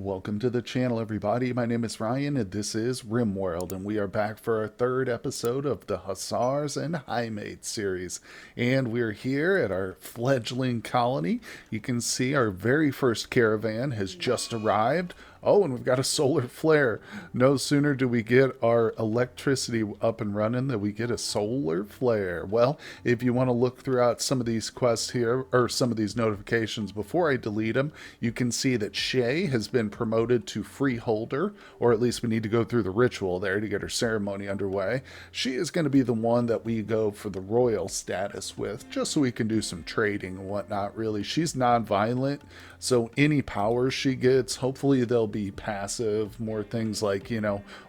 Welcome to the channel, everybody. My name is Ryan, and this is RimWorld, and we are back for our third episode of the Hussars and Highmates series. And we're here at our fledgling colony. You can see our very first caravan has just arrived. Oh, and we've got a solar flare. No sooner do we get our electricity up and running than we get a solar flare. Well, if you want to look throughout some of these quests here, or some of these notifications before I delete them, you can see that Shay has been promoted to freeholder, or at least we need to go through the ritual there to get her ceremony underway. She is going to be the one that we go for the royal status with, just so we can do some trading and whatnot, really. She's non-violent, so any powers she gets, hopefully they'll be passive, more things like,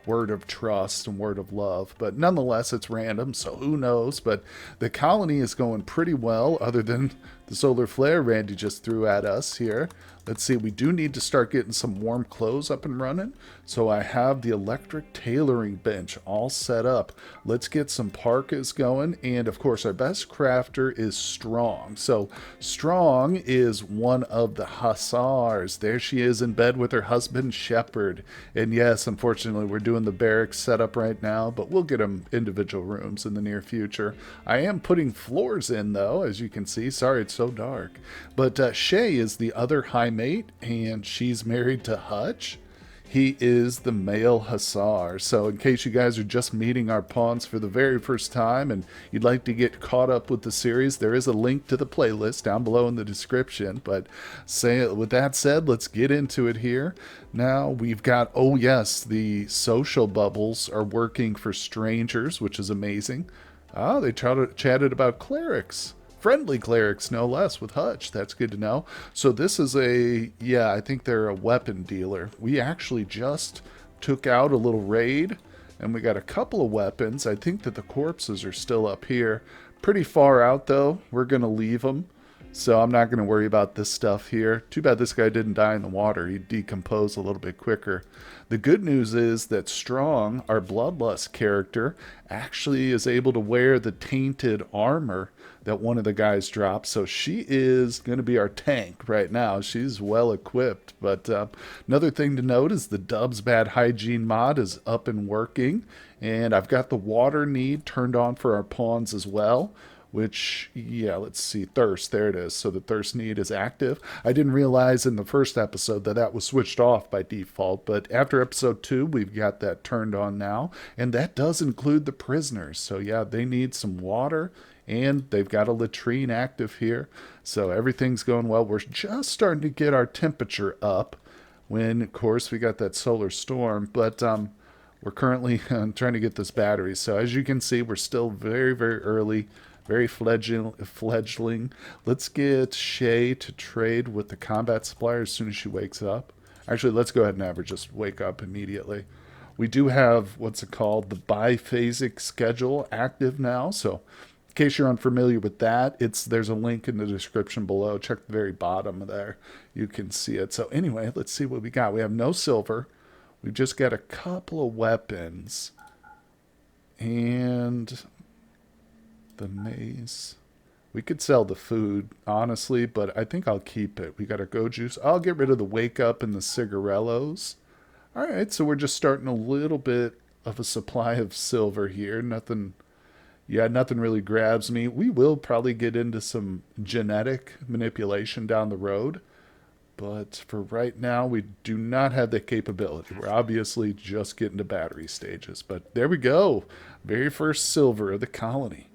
word of trust and word of love. But nonetheless, it's random, so who knows? But the colony is going pretty well, other than the solar flare Randy just threw at us here. Let's see, we do need to start getting some warm clothes up and running. So I have the electric tailoring bench all set up. Let's get some parkas going. And of course, our best crafter is Strong. So Strong is one of the Hussars. There she is in bed with her husband, Shepherd. And yes, unfortunately, we're doing the barracks setup right now, but we'll get them individual rooms in the near future. I am putting floors in, though, as you can see. Sorry, it's so dark. But Shay is the other Highmate, and she's married to Hutch. He is the male Hussar. So in case you guys are just meeting our pawns for the very first time and you'd like to get caught up with the series, there is a link to the playlist down below in the description. But with that said, let's get into it here. Now we've got, oh yes, the social bubbles are working for strangers, which is amazing. Ah, they chatted about clerics. Friendly clerics, no less, with Hutch. That's good to know. So this is I think they're a weapon dealer. We actually just took out a little raid, and we got a couple of weapons. I think that the corpses are still up here. Pretty far out, though. We're going to leave them. So I'm not going to worry about this stuff here. Too bad this guy didn't die in the water. He'd decompose a little bit quicker. The good news is that Strong, our Bloodlust character, actually is able to wear the tainted armor that one of the guys dropped. So she is going to be our tank right now. She's well equipped. But another thing to note is the Dub's Bad Hygiene mod is up and working. And I've got the water need turned on for our pawns as well. Which, yeah, let's see, thirst, there it is. So the thirst need is active. I didn't realize in the first episode that was switched off by default, but after episode 2, we've got that turned on now, and that does include the prisoners. So yeah, they need some water, and they've got a latrine active here. So everything's going well. We're just starting to get our temperature up when, of course, we got that solar storm, but we're currently trying to get this battery. So as you can see, we're still very, very early. Very fledgling. Let's get Shay to trade with the combat supplier as soon as she wakes up. Actually, let's go ahead and have her just wake up immediately. We do have, what's it called, the biphasic schedule active now. So in case you're unfamiliar with that, there's a link in the description below. Check the very bottom there. You can see it. So anyway, let's see what we got. We have no silver. We've just got a couple of weapons. And the mace. We could sell the food, honestly, but I think I'll keep it. We got our go juice. I'll get rid of the wake up and the cigarellos. All right, so we're just starting a little bit of a supply of silver here. Nothing really grabs me. We will probably get into some genetic manipulation down the road, but for right now, we do not have the capability. We're obviously just getting to battery stages, but there we go. Very first silver of the colony.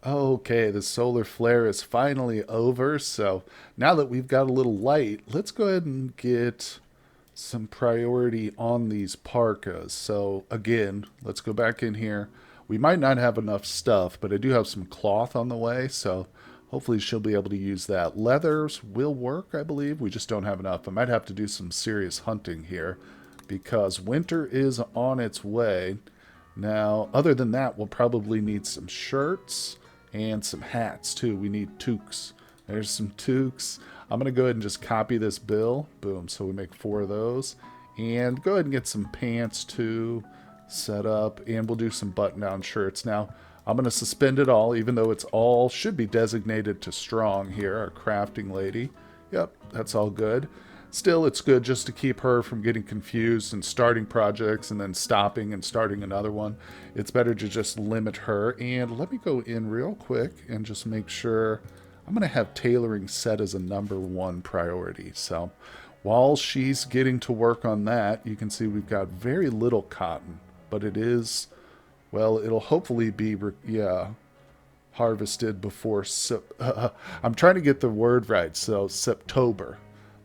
Okay, the solar flare is finally over, so now that we've got a little light, let's go ahead and get some priority on these parkas. So again, let's go back in here. We might not have enough stuff, but I do have some cloth on the way, so hopefully she'll be able to use that. Leathers will work, I believe. We just don't have enough. I might have to do some serious hunting here because winter is on its way. Now, other than that, we'll probably need some shirts and some hats too. We need toques. There's some toques. I'm going to go ahead and just copy this bill. Boom. So we make 4 of those. And go ahead and get some pants too set up. And we'll do some button-down shirts. Now, I'm going to suspend it all, even though it's all should be designated to Strong here, our crafting lady. Yep, that's all good. Still, it's good just to keep her from getting confused and starting projects and then stopping and starting another one. It's better to just limit her. And let me go in real quick and just make sure. I'm going to have tailoring set as a number 1 priority. So while she's getting to work on that, you can see we've got very little cotton, but it is, well, it'll hopefully be, yeah, harvested before, I'm trying to get the word right, so September.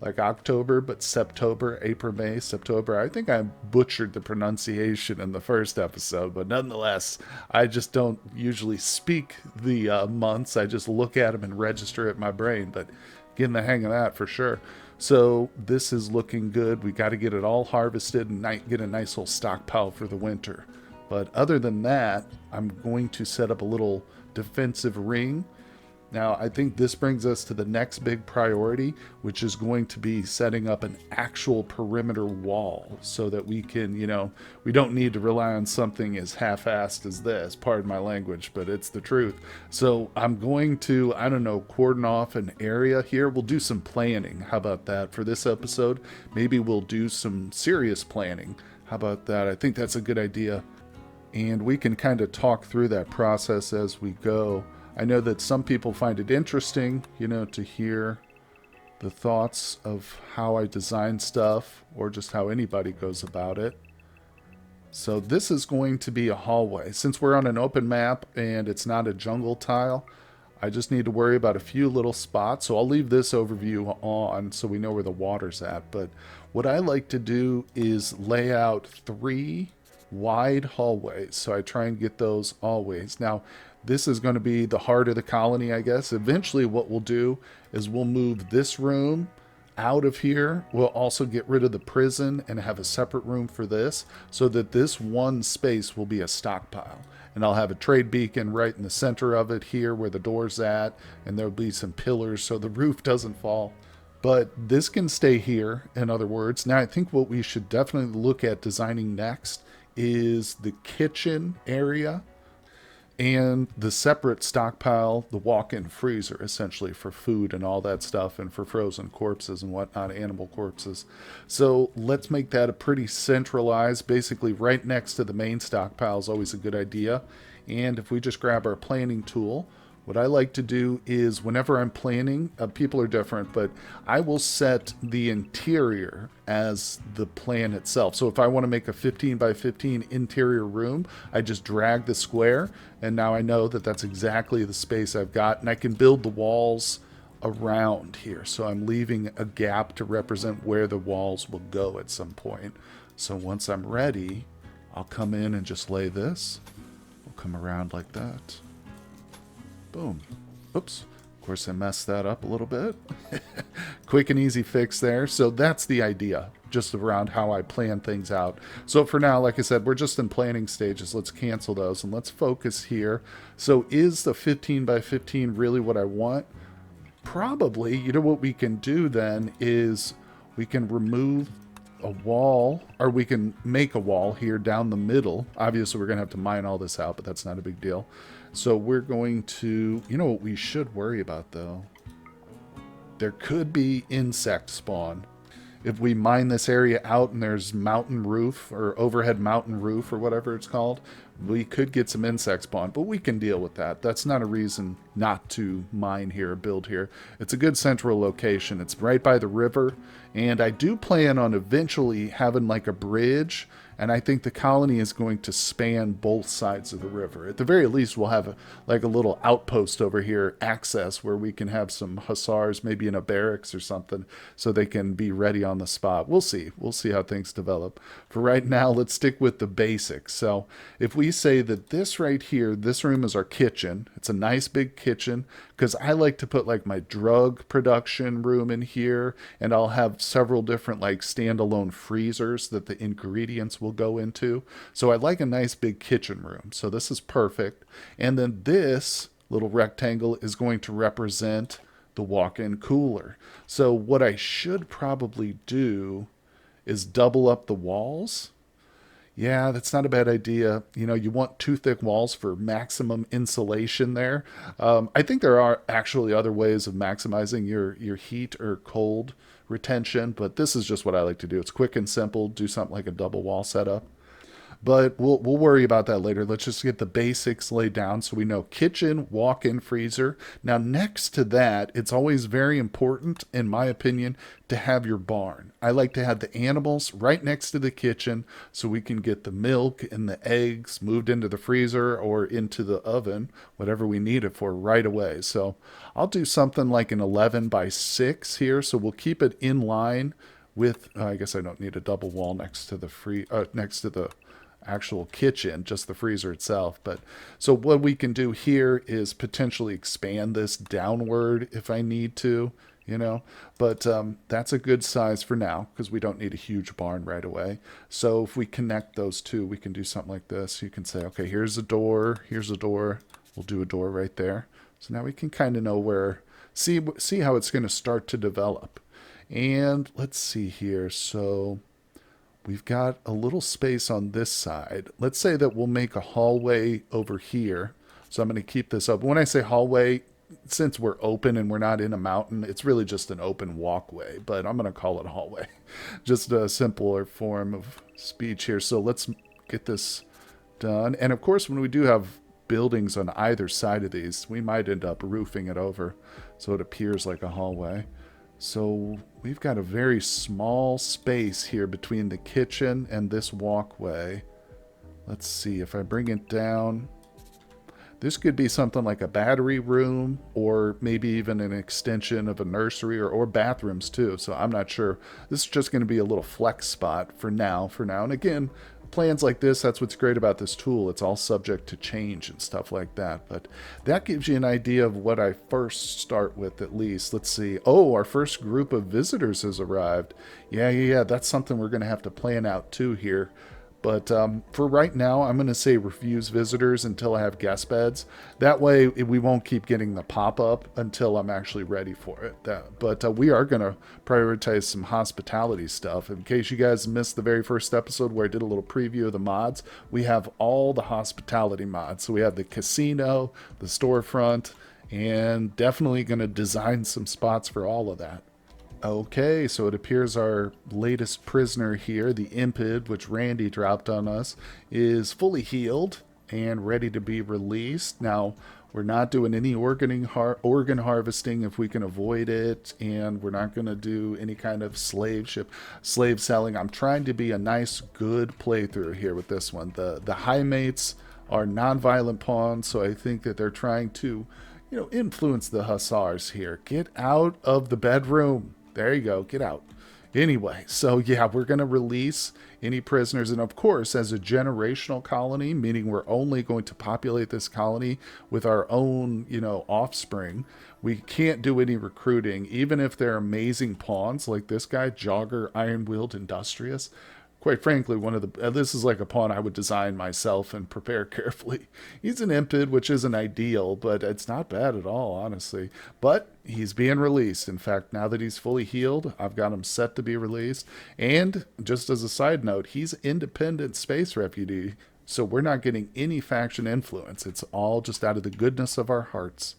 Like October, but September, April, May, September. I think I butchered the pronunciation in the first episode, but nonetheless, I just don't usually speak the months. I just look at them and register it in my brain, but getting the hang of that for sure. So this is looking good. We got to get it all harvested and get a nice little stockpile for the winter. But other than that, I'm going to set up a little defensive ring. Now, I think this brings us to the next big priority, which is going to be setting up an actual perimeter wall so that we can, we don't need to rely on something as half-assed as this, pardon my language, but it's the truth. So I'm going to, I don't know, cordon off an area here. We'll do some planning. How about that for this episode? Maybe we'll do some serious planning. How about that? I think that's a good idea. And we can kind of talk through that process as we go. I know that some people find it interesting, to hear the thoughts of how I design stuff or just how anybody goes about it. So this is going to be a hallway. Since we're on an open map and it's not a jungle tile, I just need to worry about a few little spots. So I'll leave this overview on so we know where the water's at. But what I like to do is lay out 3 wide hallways. So I try and get those always. Now, this is going to be the heart of the colony, I guess. Eventually what we'll do is we'll move this room out of here. We'll also get rid of the prison and have a separate room for this so that this one space will be a stockpile. And I'll have a trade beacon right in the center of it here where the door's at, and there'll be some pillars so the roof doesn't fall. But this can stay here, in other words. Now, I think what we should definitely look at designing next is the kitchen area and the separate stockpile, the walk-in freezer, essentially, for food and all that stuff, and for frozen corpses and whatnot, animal corpses. So let's make that a pretty centralized, basically right next to the main stockpile is always a good idea. And if we just grab our planning tool, what I like to do is whenever I'm planning, people are different, but I will set the interior as the plan itself. So if I want to make a 15 by 15 interior room, I just drag the square, and now I know that that's exactly the space I've got, and I can build the walls around here. So I'm leaving a gap to represent where the walls will go at some point. So once I'm ready, I'll come in and just lay this. We'll come around like that. Boom. Oops. Of course, I messed that up a little bit. Quick and easy fix there. So that's the idea, just around how I plan things out. So for now, like I said, we're just in planning stages. Let's cancel those and let's focus here. So is the 15 by 15 really what I want? Probably. You know what we can do then is we can remove a wall, or we can make a wall here down the middle. Obviously, we're going to have to mine all this out, but that's not a big deal. So we're going to, you know what we should worry about, though? There could be insect spawn. If we mine this area out and there's mountain roof or overhead mountain roof or whatever it's called, we could get some insect spawn, but we can deal with that. That's not a reason not to mine here or build here. It's a good central location. It's right by the river, and I do plan on eventually having like a bridge, and I think the colony is going to span both sides of the river. At the very least, we'll have like a little outpost over here, access, where we can have some Hussars, maybe in a barracks or something, so they can be ready on the spot. We'll see. We'll see how things develop. For right now, let's stick with the basics. So if we say that this right here, this room is our kitchen. It's a nice big kitchen, because I like to put like my drug production room in here, and I'll have several different like standalone freezers that the ingredients will go into. So I like a nice big kitchen room. So this is perfect. And then this little rectangle is going to represent the walk-in cooler. So what I should probably do is double up the walls. Yeah, that's not a bad idea. You know, you want two thick walls for maximum insulation there. I think there are actually other ways of maximizing your heat or cold retention, but this is just what I like to do. It's quick and simple. Do something like a double wall setup. But we'll worry about that later. Let's just get the basics laid down so we know kitchen, walk-in freezer. Now next to that, it's always very important, in my opinion, to have your barn. I like to have the animals right next to the kitchen so we can get the milk and the eggs moved into the freezer or into the oven, whatever we need it for, right away. So I'll do something like an 11 by 6 here, so we'll keep it in line with, I guess I don't need a double wall next to the next to the actual kitchen, just the freezer itself. But so what we can do here is potentially expand this downward if I need to, you know. But that's a good size for now because we don't need a huge barn right away. So if we connect those two, we can do something like this. You can say, okay, here's a door, here's a door. We'll do a door right there. So now we can kind of know where, see how it's going to start to develop. And let's see here. So we've got a little space on this side. Let's say that we'll make a hallway over here. So I'm going to keep this up. When I say hallway, since we're open and we're not in a mountain, it's really just an open walkway, but I'm going to call it a hallway. Just a simpler form of speech here. So let's get this done. And of course, when we do have buildings on either side of these, we might end up roofing it over so it appears like a hallway. So we've got a very small space here between the kitchen and this walkway. Let's see if I bring it down. This could be something like a battery room or maybe even an extension of a nursery or bathrooms too. So I'm not sure. This is just going to be a little flex spot for now. And again, plans like this, that's what's great about this tool. It's all subject to change and stuff like that. But that gives you an idea of what I first start with at least. Let's see. Oh, our first group of visitors has arrived. Yeah. That's something we're going to have to plan out too here. But for right now, I'm going to say refuse visitors until I have guest beds. That way, we won't keep getting the pop-up until I'm actually ready for it. But we are going to prioritize some hospitality stuff. In case you guys missed the very first episode where I did a little preview of the mods, we have all the hospitality mods. So we have the casino, the storefront, and definitely going to design some spots for all of that. Okay, so it appears our latest prisoner here, the Impid, which Randy dropped on us, is fully healed and ready to be released. Now, we're not doing any organ harvesting if we can avoid it, and we're not going to do any kind of slave selling. I'm trying to be a nice, good playthrough here with this one. The Highmates are non-violent pawns, so I think that they're trying to, influence the Hussars here. Get out of the bedroom. There you go. Get out. Anyway, so yeah, we're going to release any prisoners. And of course, as a generational colony, meaning we're only going to populate this colony with our own, offspring, we can't do any recruiting, even if they're amazing pawns like this guy, Jogger, Iron-Willed, Industrious. Quite frankly, this is like a pawn I would design myself and prepare carefully. He's an Impid, which isn't ideal, but it's not bad at all, honestly. But he's being released. In fact, now that he's fully healed, I've got him set to be released. And just as a side note, he's independent space refugee, so we're not getting any faction influence. It's all just out of the goodness of our hearts.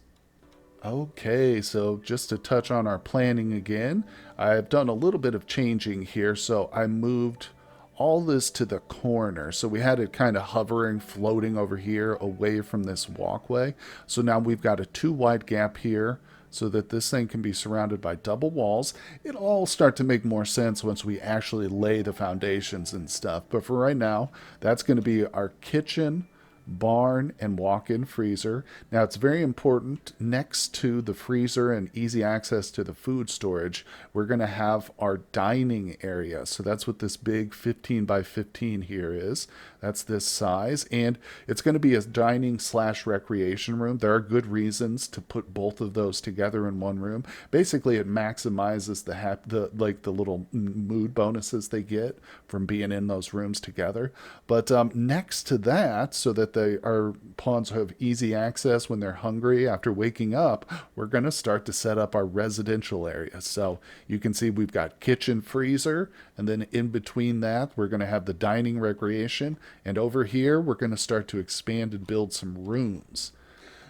Okay, so just to touch on our planning again, I've done a little bit of changing here. So I moved all this to the corner. So we had it kind of hovering, floating over here away from this walkway. So now we've got a 2 wide gap here so that this thing can be surrounded by double walls. It'll all start to make more sense once we actually lay the foundations and stuff. But for right now, that's going to be our kitchen, barn, and walk-in freezer. Now it's very important, next to the freezer and easy access to the food storage, we're going to have our dining area. So that's what this big 15 by 15 here is. That's this size, and it's going to be a dining / recreation room. There are good reasons to put both of those together in one room. Basically, it maximizes the little mood bonuses they get from being in those rooms together. But next to that, so that that our pawns have easy access when they're hungry after waking up, we're going to start to set up our residential area. So you can see we've got kitchen, freezer, and then in between that, we're going to have the dining, recreation, and over here, we're going to start to expand and build some rooms.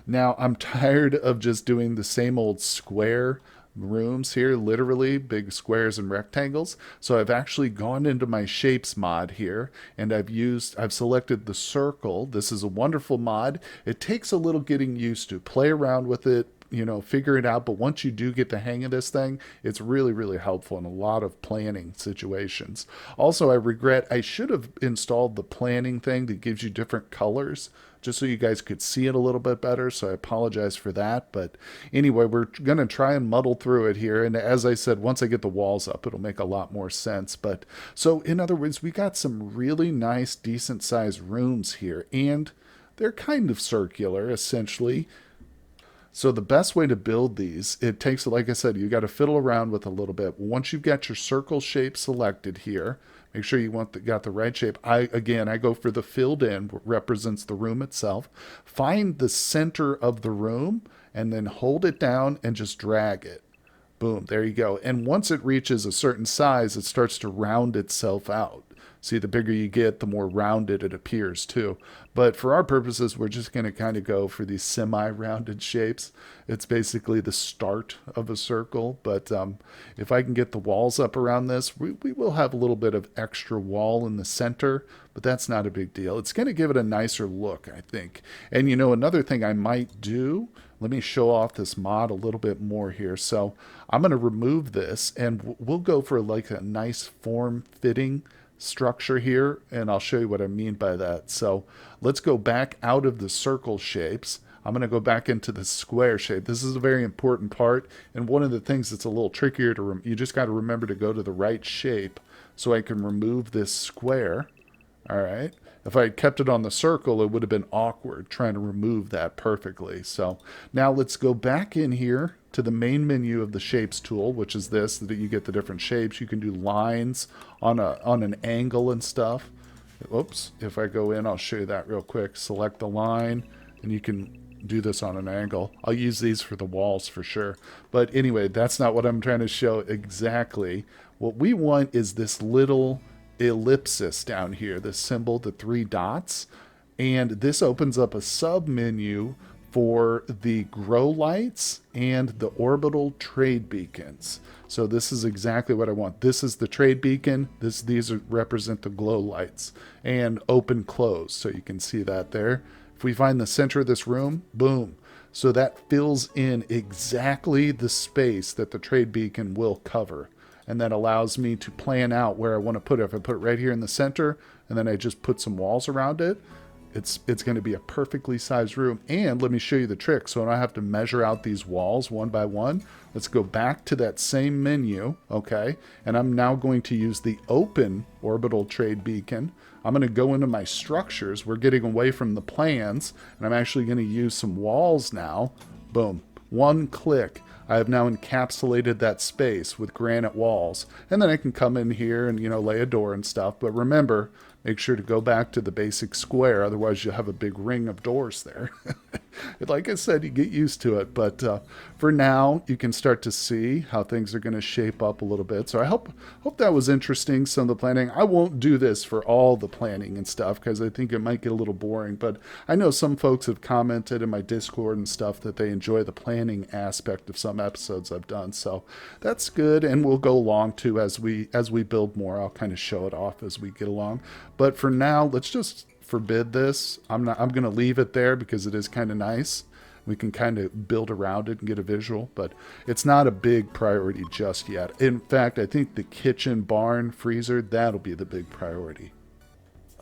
Now, I'm tired of just doing the same old square rooms here, literally big squares and rectangles. So I've actually gone into my shapes mod here, and I've selected the circle. This is a wonderful mod. It takes a little getting used to. Play around with it, figure it out. But once you do get the hang of this thing, it's really, really helpful in a lot of planning situations. Also, I regret I should have installed the planning thing that gives you different colors, just so you guys could see it a little bit better. So I apologize for that. But anyway, we're going to try and muddle through it here. And as I said, once I get the walls up, it'll make a lot more sense. But so in other words, we got some really nice, decent sized rooms here. And they're kind of circular, essentially. So the best way to build these, it takes, like I said, you got to fiddle around with a little bit. Once you've got your circle shape selected here, make sure you got the right shape. I go for the filled in, what represents the room itself. Find the center of the room and then hold it down and just drag it. Boom, there you go. And once it reaches a certain size, it starts to round itself out. See, the bigger you get, the more rounded it appears too. But for our purposes, we're just going to kind of go for these semi-rounded shapes. It's basically the start of a circle. But if I can get the walls up around this, we will have a little bit of extra wall in the center, but that's not a big deal. It's going to give it a nicer look, I think. And another thing I might do, let me show off this mod a little bit more here. So I'm going to remove this, and we'll go for like a nice form-fitting structure here, and I'll show you what I mean by that. So let's go back out of the circle shapes. I'm going to go back into the square shape. This is a very important part, and one of the things that's a little trickier to you just got to remember to go to the right shape so I can remove this square. All right. If I had kept it on the circle, it would have been awkward trying to remove that perfectly. So now let's go back in here to the main menu of the shapes tool, which is this, that you get the different shapes. You can do lines on an angle and stuff. Oops. If I go in, I'll show you that real quick. Select the line, and you can do this on an angle. I'll use these for the walls for sure. But anyway, that's not what I'm trying to show exactly. What we want is this little ellipsis down here, this symbol, the 3 dots, and this opens up a sub menu for the grow lights and the orbital trade beacons. So this is exactly what I want. This is the trade beacon. These represent the glow lights, and open close. So you can see that there. If we find the center of this room, boom. So that fills in exactly the space that the trade beacon will cover. And that allows me to plan out where I want to put it. If I put it right here in the center, and then I just put some walls around it, it's going to be a perfectly sized room. And let me show you the trick, so I don't have to measure out these walls one by one. Let's go back to that same menu, okay? And I'm now going to use the open orbital trade beacon. I'm going to go into my structures. We're getting away from the plans, and I'm actually going to use some walls now. Boom. One click. I have now encapsulated that space with granite walls. And then I can come in here and, lay a door and stuff. But remember, make sure to go back to the basic square. Otherwise, you'll have a big ring of doors there. Like I said, you get used to it. But for now, you can start to see how things are going to shape up a little bit. So I hope that was interesting, some of the planning. I won't do this for all the planning and stuff because I think it might get a little boring. But I know some folks have commented in my Discord and stuff that they enjoy the planning aspect of some episodes I've done. So that's good. And we'll go along too as we build more. I'll kind of show it off as we get along. But for now, let's just forbid this. I'm going to leave it there because it is kind of nice. We can kind of build around it and get a visual, but it's not a big priority just yet. In fact, I think the kitchen, barn, freezer, that'll be the big priority.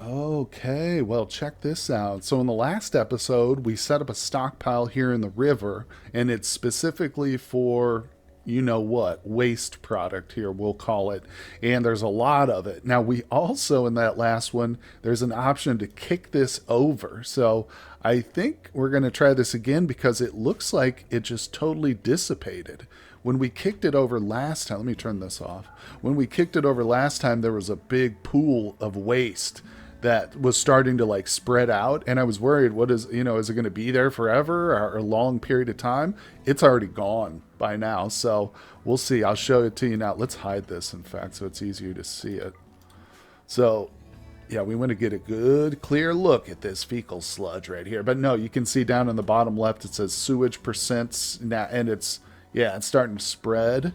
Okay, well, check this out. So in the last episode, we set up a stockpile here in the river, and it's specifically for waste product here, we'll call it. And there's a lot of it. Now, we also, in that last one, there's an option to kick this over. So I think we're going to try this again because it looks like it just totally dissipated. When we kicked it over last time, let me turn this off. When we kicked it over last time, there was a big pool of waste that was starting to like spread out, and I was worried, what is, is it going to be there forever or a long period of time? It's already gone by now, so we'll see. I'll show it to you now. Let's hide this, in fact, so it's easier to see it. So yeah, we want to get a good clear look at this fecal sludge right here. But no, you can see down in the bottom left it says sewage percents now, and it's starting to spread,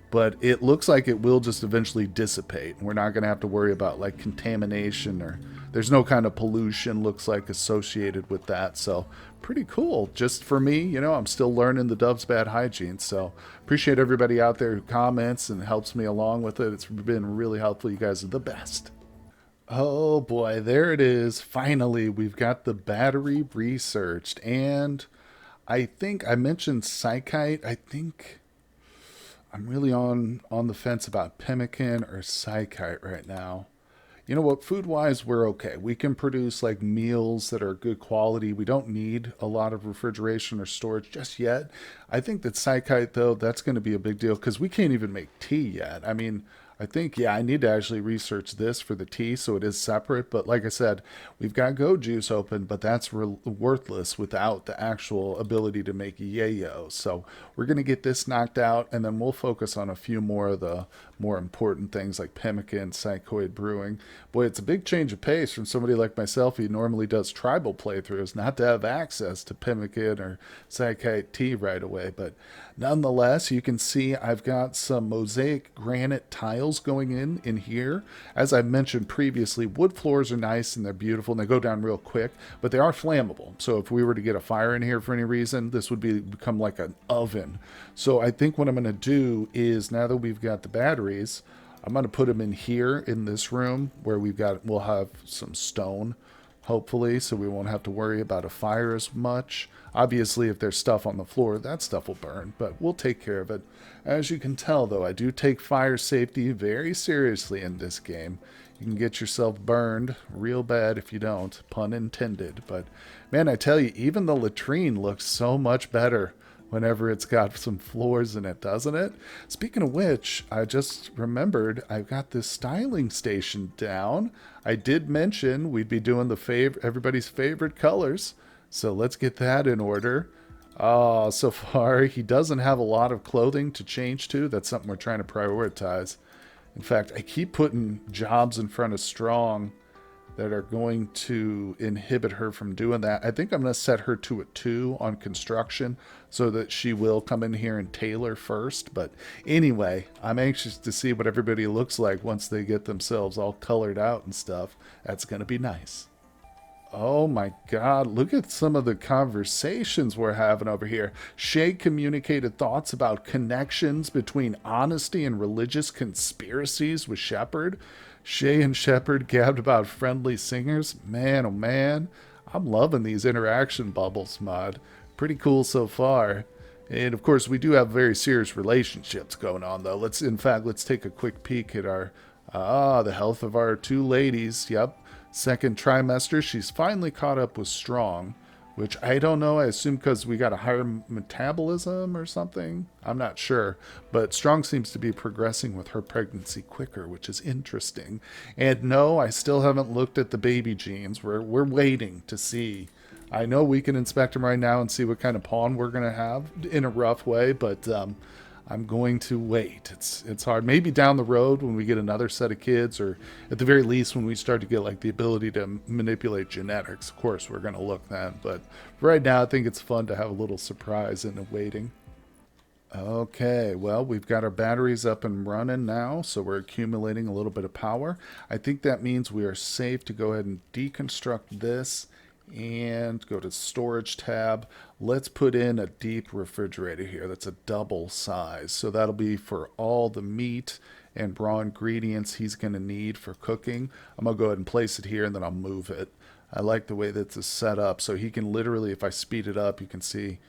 but it looks like it will just eventually dissipate. We're not going to have to worry about like contamination, or there's no kind of pollution looks like associated with that. So pretty cool. Just for me, I'm still learning the Dove's bad hygiene. So appreciate everybody out there who comments and helps me along with it. It's been really helpful. You guys are the best. Oh boy, there it is. Finally, we've got the battery researched. And I think I mentioned Psychite. I think I'm really on the fence about pemmican or Psychite right now. You know what? Food wise, we're okay. We can produce like meals that are good quality. We don't need a lot of refrigeration or storage just yet. I think that Psychite, though, that's going to be a big deal because we can't even make tea yet. I mean, I think, yeah, I need to actually research this for the tea, so it is separate. But like I said, we've got Go Juice open, but that's worthless without the actual ability to make yayo. So we're going to get this knocked out, and then we'll focus on a few more of the more important things like pemmican, psychoid brewing. Boy, it's a big change of pace from somebody like myself who normally does tribal playthroughs, not to have access to pemmican or psychite tea right away. But nonetheless, you can see I've got some mosaic granite tiles going in here. As I mentioned previously, wood floors are nice and they're beautiful and they go down real quick, but they are flammable. So if we were to get a fire in here for any reason, this would become like an oven. So I think what I'm going to do is, now that we've got the batteries, I'm going to put them in here in this room where we'll have some stone, hopefully, so we won't have to worry about a fire as much. Obviously, if there's stuff on the floor, that stuff will burn, but we'll take care of it. As you can tell, though, I do take fire safety very seriously in this game. You can get yourself burned real bad if you don't, pun intended. But man, I tell you, even the latrine looks so much better whenever it's got some floors in it, doesn't it? Speaking of which, I just remembered I've got this styling station down. I did mention we'd be doing everybody's favorite colors, so let's get that in order. So far he doesn't have a lot of clothing to change to. That's something we're trying to prioritize. In fact, I keep putting jobs in front of strong that are going to inhibit her from doing that. I think I'm going to set her to a 2 on construction so that she will come in here and tailor first. But anyway, I'm anxious to see what everybody looks like once they get themselves all colored out and stuff. That's going to be nice. Oh my God, look at some of the conversations we're having over here. Shay communicated thoughts about connections between honesty and religious conspiracies with Shepard. Shay and Shepard gabbed about friendly singers. Man, oh man, I'm loving these interaction bubbles, mod. Pretty cool so far. And of course, we do have very serious relationships going on, though. Let's take a quick peek at the health of our 2 ladies. Yep. Second trimester, she's finally caught up with Strong, which I don't know. I assume because we got a higher metabolism or something. I'm not sure. But Strong seems to be progressing with her pregnancy quicker, which is interesting. And no, I still haven't looked at the baby genes. We're waiting to see. I know we can inspect them right now and see what kind of pawn we're going to have in a rough way, but I'm going to wait. It's hard. Maybe down the road when we get another set of kids, or at the very least when we start to get like the ability to manipulate genetics. Of course, we're going to look then. But right now, I think it's fun to have a little surprise in the waiting. Okay, well, we've got our batteries up and running now, so we're accumulating a little bit of power. I think that means we are safe to go ahead and deconstruct this and go to storage tab. Let's put in a deep refrigerator here. That's a double size. So that'll be for all the meat and raw ingredients he's going to need for cooking. I'm going to go ahead and place it here and then I'll move it. I like the way that's set up. So he can literally, if I speed it up, you can see,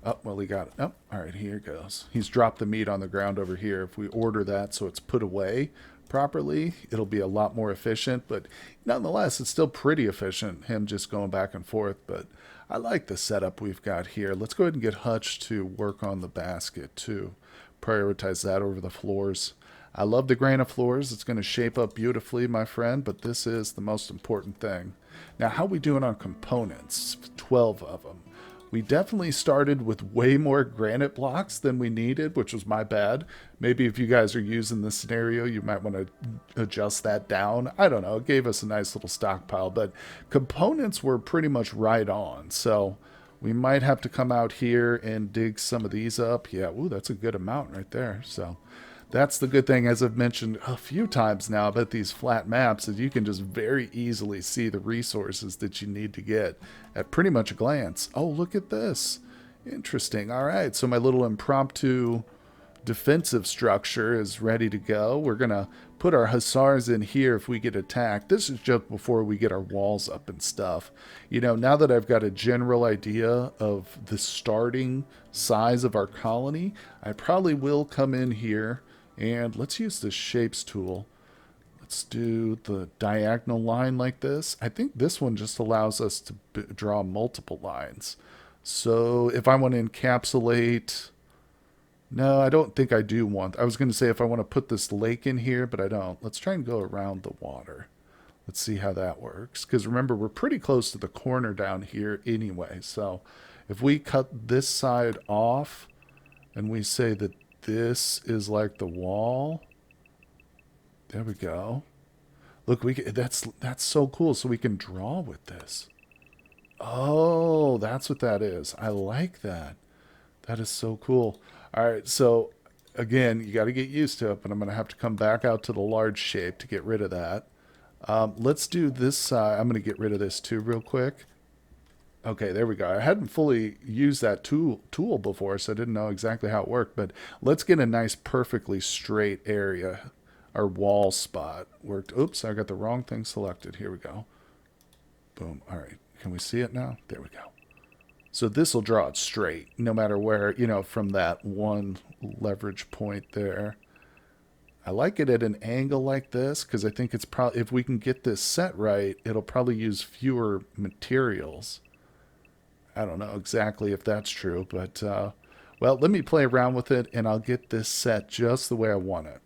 oh, well, he got it. Oh, all right, here it goes. He's dropped the meat on the ground over here. If we order that so it's put away properly, it'll be a lot more efficient, but nonetheless it's still pretty efficient, him just going back and forth. But I like the setup we've got here. Let's go ahead and get Hutch to work on the basket too. Prioritize that over the floors. I love the granite floors. It's going to shape up beautifully, my friend, but this is the most important thing. Now, how we doing on components? 12 of them. We definitely started with way more granite blocks than we needed, which was my bad. Maybe if you guys are using this scenario, you might want to adjust that down. I don't know. It gave us a nice little stockpile, but components were pretty much right on. So we might have to come out here and dig some of these up. Yeah, ooh, that's a good amount right there. So that's the good thing, as I've mentioned a few times now about these flat maps, is you can just very easily see the resources that you need to get at pretty much a glance. Oh, look at this. Interesting. All right, so my little impromptu defensive structure is ready to go. We're going to put our Hussars in here if we get attacked. This is just before we get our walls up and stuff. You know, now that I've got a general idea of the starting size of our colony, I probably will come in here and let's use the shapes tool. Let's do the diagonal line like this. I think this one just allows us to draw multiple lines. So if I want to encapsulate... No, I don't think I do want... I was going to say if I want to put this lake in here, but I don't. Let's try and go around the water. Let's see how that works. Because remember, we're pretty close to the corner down here anyway. So if we cut this side off and we say that this is like the wall. There we go. Look, that's so cool. So we can draw with this. Oh, that's what that is. I like that. That is so cool. All right, so again, you got to get used to it, but I'm going to have to come back out to the large shape to get rid of that. Let's do this side. I'm going to get rid of this too real quick. Okay, there we go. I hadn't fully used that tool before, so I didn't know exactly how it worked. But let's get a nice, perfectly straight area. Our wall spot worked. Oops, I got the wrong thing selected. Here we go. Boom. All right. Can we see it now? There we go. So this will draw it straight, no matter where, you know, from that one leverage point there. I like it at an angle like this because I think it's probably, if we can get this set right, it'll probably use fewer materials. I don't know exactly if that's true, but, well, let me play around with it and I'll get this set just the way I want it.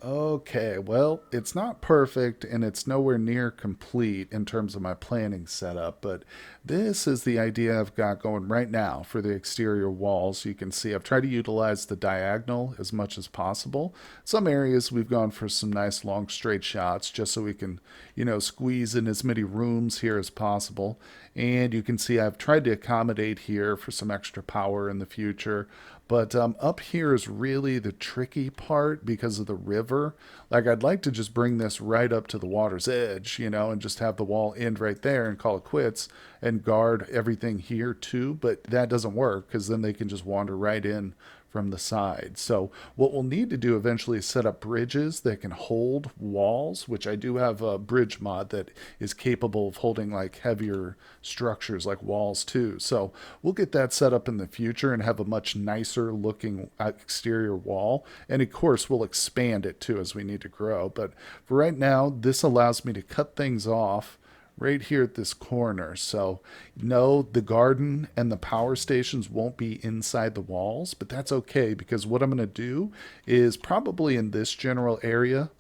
Okay, well, it's not perfect and it's nowhere near complete in terms of my planning setup, but this is the idea I've got going right now for the exterior walls. You can see I've tried to utilize the diagonal as much as possible. Some areas we've gone for some nice long straight shots just so we can, you know, squeeze in as many rooms here as possible. And you can see I've tried to accommodate here for some extra power in the future. But up here is really the tricky part because of the river. Like, I'd like to just bring this right up to the water's edge, you know, and just have the wall end right there and call it quits and guard everything here too. But that doesn't work because then they can just wander right in from the side. So what we'll need to do eventually is set up bridges that can hold walls, which I do have a bridge mod that is capable of holding like heavier structures like walls too. So we'll get that set up in the future and have a much nicer looking exterior wall. And of course we'll expand it too as we need to grow. But for right now, this allows me to cut things off right here at this corner. So no, the garden and the power stations won't be inside the walls, but that's okay because what I'm going to do is probably in this general area,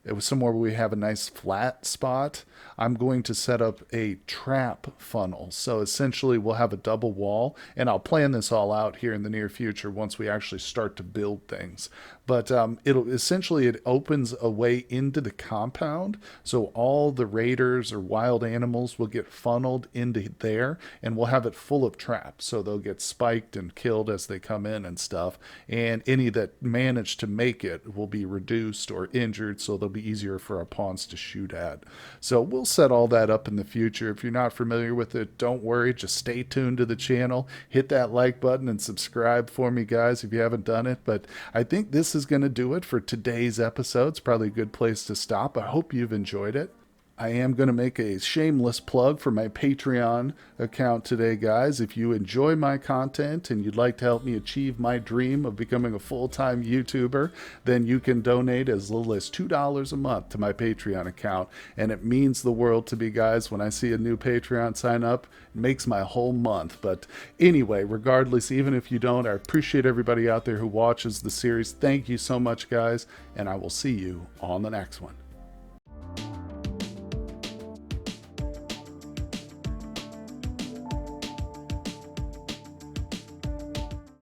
it was somewhere where we have a nice flat spot, I'm going to set up a trap funnel. So essentially we'll have a double wall, and I'll plan this all out here in the near future once we actually start to build things. But it opens a way into the compound, so all the raiders or wild animals will get funneled into there, and we'll have it full of traps, so they'll get spiked and killed as they come in and stuff, and any that manage to make it will be reduced or injured, so they'll be easier for our pawns to shoot at. So we'll set all that up in the future. If you're not familiar with it, don't worry, just stay tuned to the channel, hit that like button and subscribe for me, guys, if you haven't done it. But I think this is going to do it for today's episode. It's probably a good place to stop. I hope you've enjoyed it. I am going to make a shameless plug for my Patreon account today, guys. If you enjoy my content and you'd like to help me achieve my dream of becoming a full-time YouTuber, then you can donate as little as $2 a month to my Patreon account. And it means the world to me, guys. When I see a new Patreon sign up, it makes my whole month. But anyway, regardless, even if you don't, I appreciate everybody out there who watches the series. Thank you so much, guys, and I will see you on the next one.